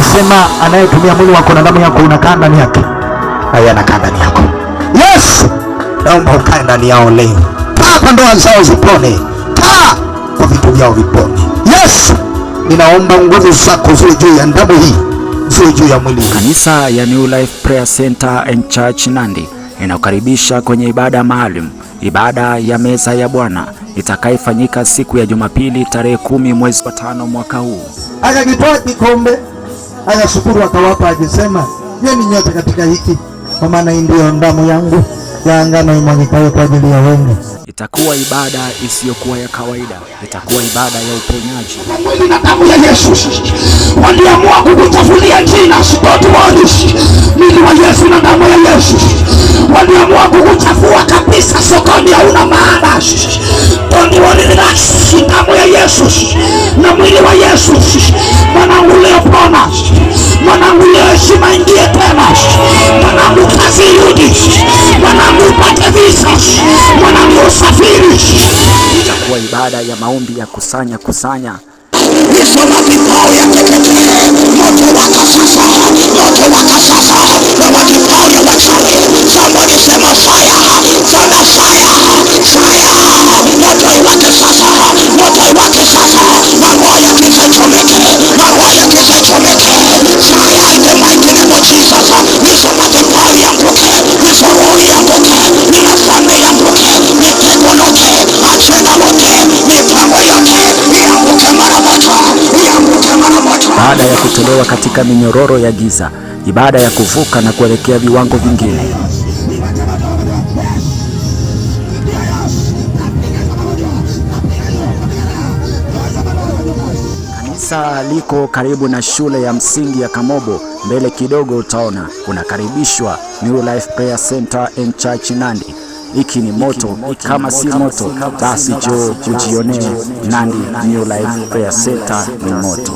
amesema anayetumia mwili wako na damu yako unakaa ndani yake. Haya, anakaa ndani yako. Yes, naomba ukae ndani yao leo. Kaa kwa ndoa zao zipone, kaa kwa vitu vyao vipone. Yes, ninaomba nguvu zako ziwe juu ya damu hii, ziwe juu ya mwili. Kanisa ya New Life Prayer Center and Church Nandi inakukaribisha kwenye ibada maalum, ibada ya meza ya Bwana itakayofanyika siku ya Jumapili tarehe 10 mwezi wa 5 mwaka huu. Akakitoa kikombe, akashukuru, akawapa akisema, "Nyweni nyote katika hiki, kwa maana hii ndio damu yangu ya agano imwagikayo kwa ajili ya wengi." Itakuwa ibada isiyokuwa ya kawaida, itakuwa ibada ya uponyaji. Mwili na damu ya Yesu waliamua kukutafunia jina sipotwani. Mwili wa Yesu na damu ya Yesu waliamua kukuchafua kabisa, sokoni hauna maana. Don't worry, relax. Damu ya Yesu na mwili wa Yesu, mwanangu leo pona, mwanangu leo heshima ingie tena, mwanangu kazi irudi, mwanangu upate visa, mwanangu usafiri. Itakuwa ibada ya maombi ya kusanya Hizo madhabahu ya teketee, moto waka sasa, moto waka sasa, na madhabahu ya wachawi. Somebody sema fire, sema fire, fire, moto iwake sasa, moto iwake sasa, mambo yakisachomeke, mambo yakisachomeke, fire in the mighty name of Jesus. Hizo madhabahu yanguke, hizo roho yanguke, hizo fame yanguke, mitego lote, ajenda lote, mipango yote yanguke mara moja. Baada ya kutolewa katika minyororo ya giza, ibada ya kuvuka na kuelekea viwango vingine. Kanisa liko karibu na shule ya msingi ya Kamobo. Mbele kidogo utaona unakaribishwa New Life Prayer Center and Church Nandi. Hiki ni moto, kama si moto basi njoo ujionee. Nandi New Life Prayer Center ni moto.